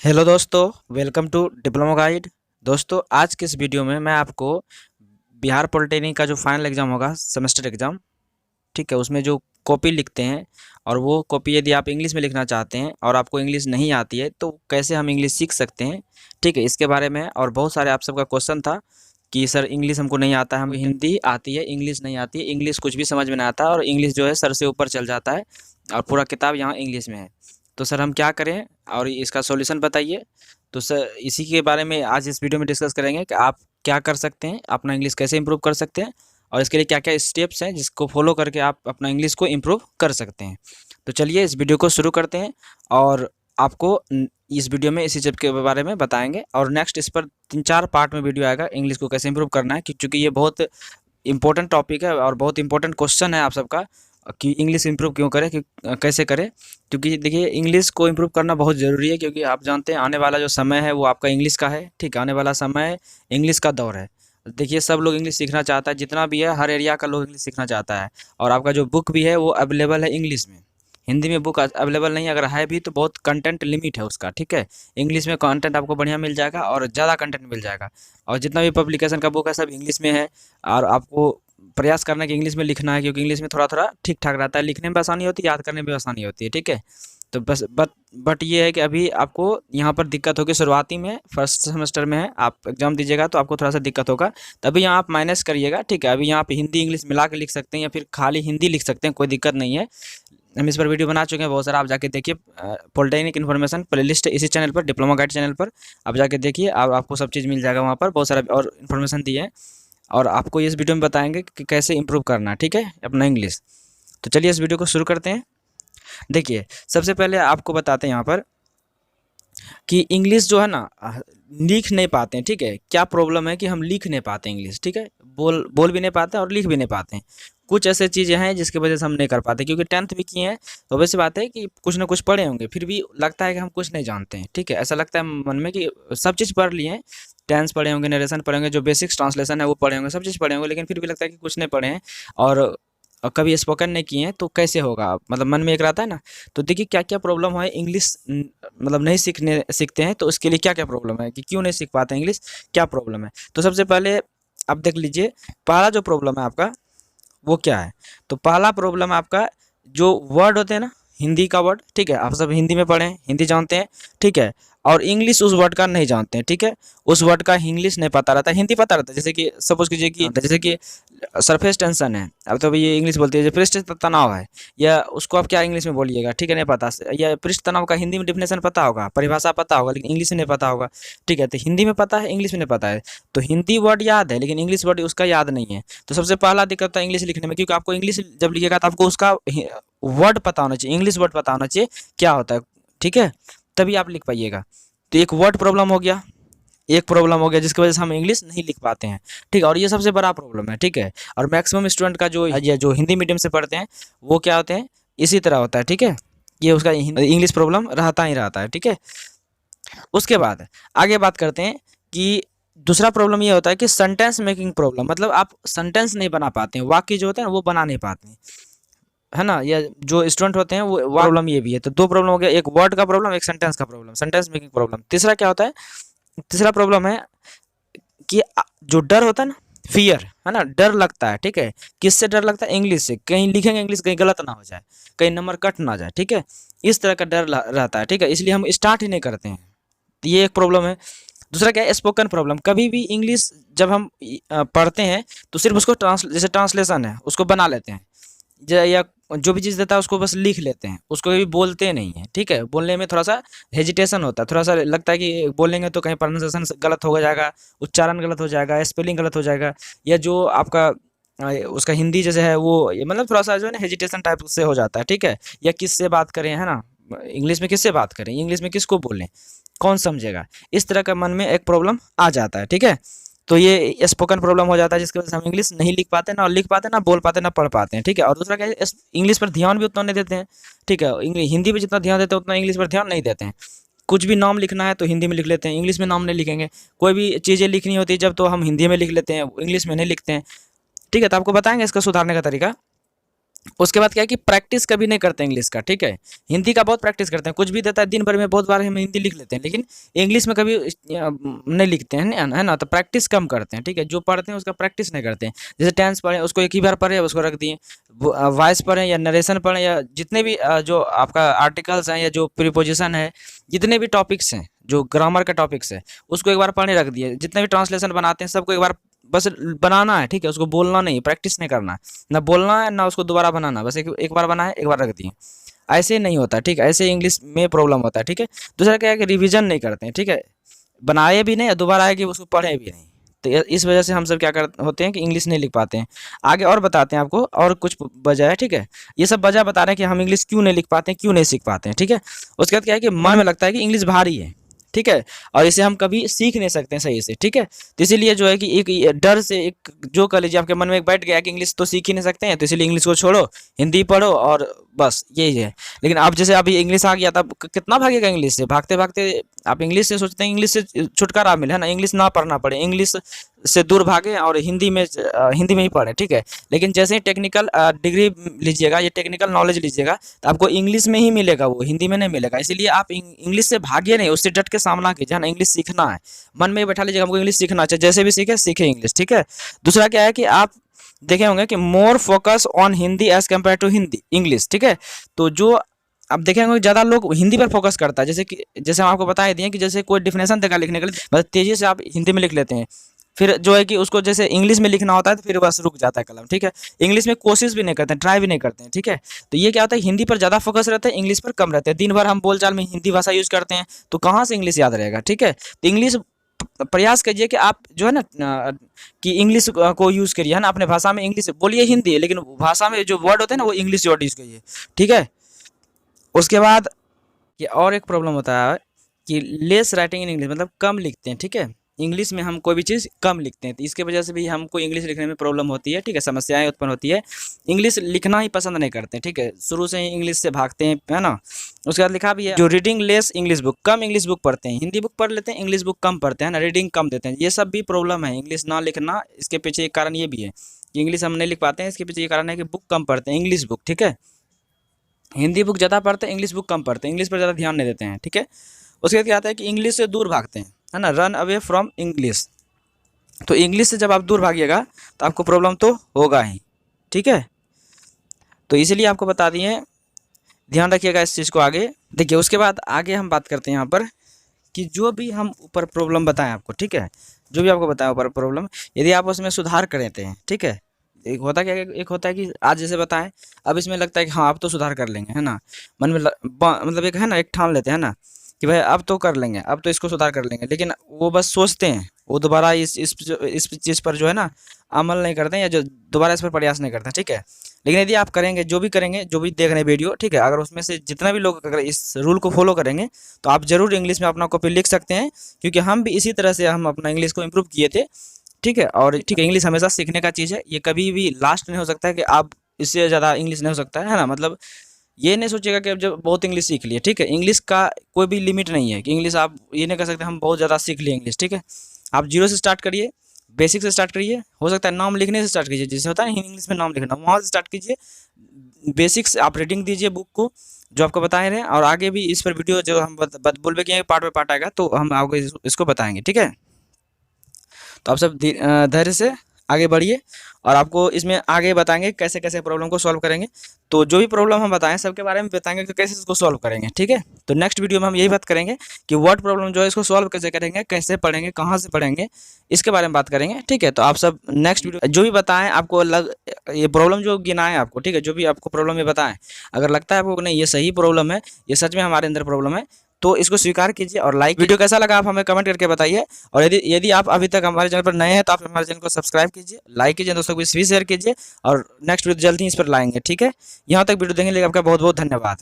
Hello दोस्तों, welcome to diploma guide. दोस्तों, आज के इस वीडियो में मैं आपको बिहार पॉलिटेक्निक का जो फाइनल एग्ज़ाम होगा, सेमेस्टर एग्ज़ाम, ठीक है, उसमें जो कॉपी लिखते हैं और वो कॉपी यदि आप इंग्लिश में लिखना चाहते हैं और आपको इंग्लिश नहीं आती है तो कैसे हम इंग्लिश सीख सकते हैं, ठीक है, इसके बारे में। और बहुत सारे आप सबका क्वेश्चन था कि सर इंग्लिश हमको नहीं आता है, हमको हिंदी आती है, इंग्लिश नहीं आती है, इंग्लिश कुछ भी समझ में नहीं आता और इंग्लिश जो है सर से ऊपर चल जाता है और पूरा किताब यहाँ इंग्लिश में है। तो सर हम क्या करें और इसका सॉल्यूशन बताइए। तो सर इसी के बारे में आज इस वीडियो में डिस्कस करेंगे कि आप क्या कर सकते हैं, अपना इंग्लिश कैसे इंप्रूव कर सकते हैं और इसके लिए क्या-क्या स्टेप्स हैं जिसको फॉलो करके आप अपना इंग्लिश को इम्प्रूव कर सकते हैं। तो चलिए इस वीडियो को शुरू करते हैं और आपको इस वीडियो में इसी चीज़ के बारे में बताएंगे और नेक्स्ट इस पर 3-4 पार्ट में वीडियो आएगा इंग्लिश को कैसे इंप्रूव करना है, क्योंकि ये बहुत इंपॉर्टेंट टॉपिक है और बहुत इंपॉर्टेंट क्वेश्चन है आप सबका कि इंग्लिश इंप्रूव क्यों करें, कि कैसे करें। क्योंकि देखिए इंग्लिश को इंप्रूव करना बहुत ज़रूरी है, क्योंकि आप जानते हैं आने वाला जो समय है वो आपका इंग्लिश का है, ठीक है, आने वाला समय इंग्लिश का दौर है। देखिए सब लोग इंग्लिश सीखना चाहता है, जितना भी है हर एरिया का लोग इंग्लिश सीखना चाहता है और आपका जो बुक भी है वो अवेलेबल है इंग्लिश में। हिंदी में बुक अवेलेबल नहीं है, अगर है भी तो बहुत कंटेंट लिमिट है उसका, ठीक है। इंग्लिश में कंटेंट आपको बढ़िया मिल जाएगा और ज़्यादा कंटेंट मिल जाएगा और जितना भी पब्लिकेशन का बुक है सब इंग्लिश में है और आपको प्रयास करना है कि इंग्लिश में लिखना है, क्योंकि इंग्लिश में थोड़ा-थोड़ा ठीक-ठाक रहता है, लिखने में आसानी होती है, याद करने में भी आसानी होती है, ठीक है। तो बट ये है कि अभी आपको यहाँ पर दिक्कत होगी शुरुआती में, फर्स्ट सेमेस्टर में है, आप एग्ज़ाम दीजिएगा तो आपको थोड़ा-सा दिक्कत होगा, तभी यहाँ आप माइनस करिएगा, ठीक है। अभी यहाँ पे हिंदी इंग्लिश मिला के लिख सकते हैं या फिर खाली हिंदी लिख सकते हैं, कोई दिक्कत नहीं है। हम इस पर वीडियो बना चुके हैं बहुत सारा, आप जाके देखिए। पॉलिटेक्निक इन्फॉर्मेशन प्लेलिस्ट इसी चैनल पर, डिप्लोमा गाइड चैनल पर आप जाके देखिए और आपको सब चीज़ मिल जाएगा, वहाँ पर बहुत सारा और इन्फॉर्मेशन दिए हैं और आपको इस वीडियो में बताएंगे कि कैसे इंप्रूव करना है, ठीक है, अपना इंग्लिश। तो चलिए इस वीडियो को शुरू करते हैं। देखिए सबसे पहले आपको बताते हैं यहाँ पर कि इंग्लिश जो है ना लिख नहीं पाते हैं, ठीक है। क्या प्रॉब्लम है कि हम लिख नहीं पाते इंग्लिश, ठीक है, बोल बोल भी नहीं पाते और लिख भी नहीं पाते हैं। कुछ ऐसे चीज़ें हैं जिसकी वजह से हम नहीं कर पाते, क्योंकि 10th भी किए हैं तो वैसे बात है कि कुछ ना कुछ पढ़े होंगे, फिर भी लगता है कि हम कुछ नहीं जानते हैं, ठीक है। ऐसा लगता है मन में कि सब चीज़ पढ़ लिए हैं, टेंस पढ़े होंगे, नरेशन पढ़े होंगे, जो बेसिक्स ट्रांसलेशन है वो पढ़े होंगे, सब चीज़ पढ़े होंगे, लेकिन फिर भी लगता है कि कुछ नहीं पढ़े हैं और कभी स्पोकन नहीं किए हैं तो कैसे होगा, मतलब मन में एक रहता है ना। तो देखिए क्या क्या प्रॉब्लम है इंग्लिश मतलब नहीं सीखते हैं, तो उसके लिए क्या क्या प्रॉब्लम है कि क्यों नहीं सीख पाते इंग्लिश, क्या प्रॉब्लम है। तो सबसे पहले आप देख लीजिए, पहला जो प्रॉब्लम है आपका वो क्या है। तो पहला प्रॉब्लम आपका जो वर्ड होते हैं ना, हिंदी का वर्ड, ठीक है, आप सब हिंदी में पढ़े हैं, हिंदी जानते हैं, ठीक है, और इंग्लिश उस वर्ड का नहीं जानते हैं, ठीक है। उस वर्ड का इंग्लिश नहीं पता रहता, हिंदी पता रहता है। जैसे कि सपोज कीजिए कि जैसे कि सरफेस टेंशन है, अब तो ये इंग्लिश बोलती है, जो पृष्ठ तनाव है, या उसको आप क्या इंग्लिश में बोलिएगा, ठीक है, नहीं पता। या पृष्ठ तनाव का हिंदी में डिफिनेशन पता होगा, परिभाषा पता होगा, लेकिन इंग्लिश में नहीं पता होगा, ठीक है। तो हिंदी में पता है, इंग्लिश में नहीं पता है। तो हिंदी वर्ड याद है लेकिन इंग्लिश वर्ड उसका याद नहीं है। तो सबसे पहला दिक्कत है इंग्लिश लिखने में, क्योंकि आपको इंग्लिश जब लिखिएगा तो आपको उसका वर्ड पता होना चाहिए, इंग्लिश वर्ड पता होना चाहिए क्या होता है, ठीक है, तभी आप लिख पाइएगा। तो एक वर्ड प्रॉब्लम हो गया, एक प्रॉब्लम हो गया जिसकी वजह से हम इंग्लिश नहीं लिख पाते हैं, ठीक है, और ये सबसे बड़ा प्रॉब्लम है, ठीक है। और मैक्सिमम स्टूडेंट का जो ये जो हिंदी मीडियम से पढ़ते हैं वो क्या होते हैं, इसी तरह होता है, ठीक है। ये उसका इंग्लिश प्रॉब्लम रहता ही रहता है, ठीक है। उसके बाद आगे बात करते हैं कि दूसरा प्रॉब्लम ये होता है कि सेंटेंस मेकिंग प्रॉब्लम, मतलब आप सेंटेंस नहीं बना पाते हैं, वाक्य जो होते हैं वो बना नहीं पाते हैं, है ना। या जो स्टूडेंट होते हैं वो प्रॉब्लम ये भी है। तो दो प्रॉब्लम हो गया, एक वर्ड का प्रॉब्लम, एक सेंटेंस का प्रॉब्लम, सेंटेंस मेकिंग प्रॉब्लम। तीसरा क्या होता है, तीसरा प्रॉब्लम है कि जो डर होता है ना, फियर, है ना, डर लगता है, ठीक है। किससे डर लगता है, इंग्लिश से, कहीं लिखेंगे इंग्लिश कहीं गलत ना हो जाए, कहीं नंबर कट ना जाए, ठीक है, इस तरह का डर रहता है, ठीक है, इसलिए हम स्टार्ट ही नहीं करते हैं। तो ये एक प्रॉब्लम है। दूसरा क्या है, स्पोकन प्रॉब्लम। कभी भी इंग्लिश जब हम पढ़ते हैं तो सिर्फ उसको जैसे ट्रांसलेशन है उसको बना लेते हैं, या जो भी चीज़ देता है उसको बस लिख लेते हैं, उसको कभी बोलते नहीं है, ठीक है। बोलने में थोड़ा सा हेजिटेशन होता है, थोड़ा सा लगता है कि बोलेंगे तो कहीं प्रोनाउंसिएशन गलत हो जाएगा, उच्चारण गलत हो जाएगा, स्पेलिंग गलत हो जाएगा, या जो आपका उसका हिंदी जैसे है वो मतलब थोड़ा सा जो है ना हेजिटेशन टाइप से हो जाता है, ठीक है। या किससे बात करें, है ना, इंग्लिश में किससे बात करें, इंग्लिश में किसको बोलें, कौन समझेगा, इस तरह का मन में एक प्रॉब्लम आ जाता है, ठीक है। तो ये स्पोकन प्रॉब्लम हो जाता है जिसकी वजह से हम इंग्लिश नहीं लिख पाते, ना लिख पाते, ना बोल पाते, ना पढ़ पाते हैं, ठीक है। और दूसरा क्या है, इंग्लिश पर ध्यान भी उतना नहीं देते हैं, ठीक है। हिंदी पे जितना ध्यान देते हैं उतना इंग्लिश पर ध्यान नहीं देते हैं। कुछ भी नाम लिखना है तो हिंदी में लिख लेते हैं, इंग्लिश में नाम नहीं लिखेंगे। कोई भी चीज़ें लिखनी होती है जब, तो हम हिंदी में लिख लेते हैं, इंग्लिश में नहीं लिखते हैं, ठीक है। तो आपको बताएंगे इसका सुधारने का तरीका। उसके बाद क्या है कि प्रैक्टिस कभी नहीं करते इंग्लिश का, ठीक है। हिंदी का बहुत प्रैक्टिस करते हैं, कुछ भी देता है दिन भर में बहुत बार हम हिंदी लिख लेते हैं, लेकिन इंग्लिश में कभी नहीं लिखते हैं, है ना। तो प्रैक्टिस कम करते हैं, ठीक है। जो पढ़ते हैं उसका प्रैक्टिस नहीं करते हैं। जैसे टेंस पढ़े उसको एक ही बार पढ़े उसको रख दिए, वॉइस पढ़ें या नरेशन पढ़ें या जितने भी जो आपका आर्टिकल्स हैं या जो प्रीपोजिशन है, जितने भी टॉपिक्स हैं, जो ग्रामर के टॉपिक्स है, उसको एक बार पढ़ने रख दिए। जितने भी ट्रांसलेशन बनाते हैं सबको एक बार बस बनाना है, ठीक है। उसको बोलना नहीं, प्रैक्टिस नहीं करना है, ना बोलना है ना उसको दोबारा बनाना, बस एक एक बार बनाए एक बार रख दिए। ऐसे नहीं होता, ठीक है। ऐसे इंग्लिश में प्रॉब्लम होता है, ठीक है। दूसरा क्या है कि रिवीजन नहीं करते हैं, ठीक है। बनाए भी नहीं और दोबारा आए कि उसको पढ़े भी नहीं। तो इस वजह से हम सब क्या कर होते हैं कि इंग्लिश नहीं लिख पाते हैं। आगे और बताते हैं आपको और कुछ वजह है, ठीक है। ये सब वजह बता रहे हैं कि हम इंग्लिश क्यों नहीं लिख पाते हैं, क्यों नहीं सीख पाते हैं, ठीक है। उसके बाद क्या है कि मन में लगता है कि इंग्लिश भारी है, ठीक है, और इसे हम कभी सीख नहीं सकते हैं सही से, ठीक है। तो इसीलिए जो है कि एक ये डर से एक जो कह लीजिए आपके मन में एक बैठ गया कि इंग्लिश तो सीख ही नहीं सकते हैं, तो इसीलिए इंग्लिश को छोड़ो, हिंदी पढ़ो और बस यही है। लेकिन अब जैसे अभी इंग्लिश आ गया तब कितना भागेगा इंग्लिश से, भागते भागते आप इंग्लिश से सोचते हैं इंग्लिश से छुटकारा मिले, है ना, इंग्लिश ना पढ़ना पड़े, इंग्लिश से दूर भागे और हिंदी में ही पढ़ें, ठीक है। लेकिन जैसे ही टेक्निकल डिग्री लीजिएगा, ये टेक्निकल नॉलेज लीजिएगा, तो आपको इंग्लिश में ही मिलेगा, वो हिंदी में नहीं मिलेगा। इसीलिए आप इंग्लिश से भागिए नहीं, उससे डट के सामना कीजिए, है ना। इंग्लिश सीखना है, मन में बैठा लीजिएगा हमको इंग्लिश सीखना चाहिए, जैसे भी सीखे इंग्लिश, ठीक है। दूसरा क्या है कि आप देखे होंगे कि more focus on Hindi as compare to Hindi English, ठीक है। तो जो आप देखेंगे कि ज़्यादा लोग हिंदी पर फोकस करता है, जैसे हम आपको बता दिए कि जैसे कोई डिफिनेशन देगा लिखने के लिए, बस तेज़ी से आप हिंदी में लिख लेते हैं, फिर जो है कि उसको जैसे इंग्लिश में लिखना होता है तो फिर बस रुक जाता है कलम, ठीक है। इंग्लिश में कोशिश भी नहीं करते हैं, ट्राई भी नहीं करते हैं, ठीक है। तो ये क्या होता है, हिंदी पर ज़्यादा फोकस रहता है, इंग्लिश पर कम रहता है। दिन भर हम बोलचाल में हिंदी भाषा यूज़ करते हैं, तो कहाँ से इंग्लिश याद रहेगा, ठीक है। तो इंग्लिश प्रयास कीजिए कि आप जो है ना कि इंग्लिश को यूज़ करिए, है ना। अपने भाषा में इंग्लिश बोलिए हिंदी, लेकिन भाषा में जो वर्ड होते हैं ना वो इंग्लिश वर्ड यूज़ करिए, ठीक है। उसके बाद ये और एक प्रॉब्लम होता है कि लेस राइटिंग इन इंग्लिश, मतलब कम लिखते हैं, ठीक है। इंग्लिश में हम कोई भी चीज़ कम लिखते हैं, तो इसके वजह से भी हमको इंग्लिश लिखने में प्रॉब्लम होती है, ठीक है, समस्याएं उत्पन्न होती है। इंग्लिश लिखना ही पसंद नहीं करते हैं, ठीक है, शुरू से ही इंग्लिश से भागते हैं, है ना। उसके बाद लिखा भी है जो रीडिंग लेस इंग्लिश बुक, कम इंग्लिश बुक पढ़ते हैं, हिंदी बुक पढ़ लेते हैं, इंग्लिश बुक कम पढ़ते हैं ना, रीडिंग कम देते हैं। ये सब भी प्रॉब्लम है, इंग्लिश ना लिखना। इसके पीछे एक कारण ये भी है कि इंग्लिश हम नहीं लिख पाते हैं, इसके पीछे ये कारण है कि बुक कम पढ़ते हैं, इंग्लिश बुक, ठीक है। हिंदी बुक ज़्यादा पढ़ते हैं, इंग्लिश बुक कम पढ़ते हैं, इंग्लिश पर ज़्यादा ध्यान नहीं देते हैं, ठीक है। उसके बाद क्या आता है कि इंग्लिश से दूर भागते हैं, है ना, रन अवे फ्रॉम इंग्लिश। तो इंग्लिश से जब आप दूर भागिएगा तो आपको प्रॉब्लम तो होगा ही, ठीक है। तो इसीलिए आपको बता दिए, ध्यान रखिएगा इस चीज़ को। आगे देखिए, उसके बाद आगे हम बात करते हैं यहाँ पर कि जो भी हम ऊपर प्रॉब्लम बताएं आपको, ठीक है, जो भी आपको बताएं ऊपर प्रॉब्लम, यदि आप उसमें सुधार करते हैं, ठीक है। एक होता क्या, एक होता है कि आज जैसे बताएं, अब इसमें लगता है कि हाँ अब तो सुधार कर लेंगे, है ना। मन में मतलब एक है ना, एक ठान लेते हैं ना कि भाई अब तो कर लेंगे, अब तो इसको सुधार कर लेंगे, लेकिन वो बस सोचते हैं, वो दोबारा इस चीज़ पर जो है ना अमल नहीं करते हैं, या जो दोबारा इस पर प्रयास नहीं करते हैं, ठीक है। लेकिन यदि आप करेंगे, जो भी करेंगे, जो भी देख रहे हैं वीडियो, ठीक है, अगर उसमें से जितना भी लोग अगर इस रूल को फॉलो करेंगे तो आप ज़रूर इंग्लिश में अपना कॉपी लिख सकते हैं, क्योंकि हम भी इसी तरह से हम अपना इंग्लिश को इम्प्रूव किए थे, ठीक है। और ठीक है, इंग्लिश हमेशा सीखने का चीज़ है, ये कभी भी लास्ट नहीं हो सकता है कि आप इससे ज़्यादा इंग्लिश नहीं हो सकता है ना। मतलब ये नहीं सोचिएगा कि अब जब बहुत इंग्लिश सीख लिए, ठीक है। इंग्लिश का कोई भी लिमिट नहीं है कि इंग्लिश आप ये नहीं कर सकते हम बहुत ज़्यादा सीख लिए इंग्लिश, ठीक है। आप जीरो से स्टार्ट करिए, बेसिक से स्टार्ट करिए, हो सकता है नाम लिखने से स्टार्ट कीजिए, जैसे होता है इंग्लिश में नाम लिखना, वहाँ से स्टार्ट कीजिए। बेसिक्स आप रीडिंग दीजिए बुक को जो आपको बताए रहे हैं, और आगे भी इस पर वीडियो जो हम बोलबे कि पार्ट बाय पार्ट आएगा तो हम आपको इसको बताएंगे, ठीक है। तो आप सब धैर्य से आगे बढ़िए, और आपको इसमें आगे बताएंगे कैसे कैसे प्रॉब्लम को सॉल्व करेंगे। तो जो भी प्रॉब्लम हम बताएं सबके बारे में बताएंगे कि कैसे इसको सॉल्व करेंगे, ठीक है। तो नेक्स्ट वीडियो में हम यही बात करेंगे कि वर्ड प्रॉब्लम जो है इसको सॉल्व कैसे करेंगे, कैसे पढ़ेंगे, कहाँ से पढ़ेंगे, इसके बारे में बात करेंगे, ठीक है। तो आप सब नेक्स्ट वीडियो जो भी बताएं आपको ये प्रॉब्लम जो गिनाएं आपको, ठीक है, जो भी आपको प्रॉब्लम ये बताएं, अगर लगता है आपको नहीं ये सही प्रॉब्लम है, ये सच में हमारे अंदर प्रॉब्लम है, तो इसको स्वीकार कीजिए और लाइक। वीडियो कैसा लगा आप हमें कमेंट करके बताइए, और यदि आप अभी तक हमारे चैनल पर नए हैं तो आप हमारे चैनल को सब्सक्राइब कीजिए, लाइक कीजिए, दोस्तों को भी शेयर कीजिए, और नेक्स्ट वीडियो जल्द ही इस पर लाएंगे, ठीक है। यहाँ तक वीडियो देखने के लिए आपका बहुत बहुत धन्यवाद।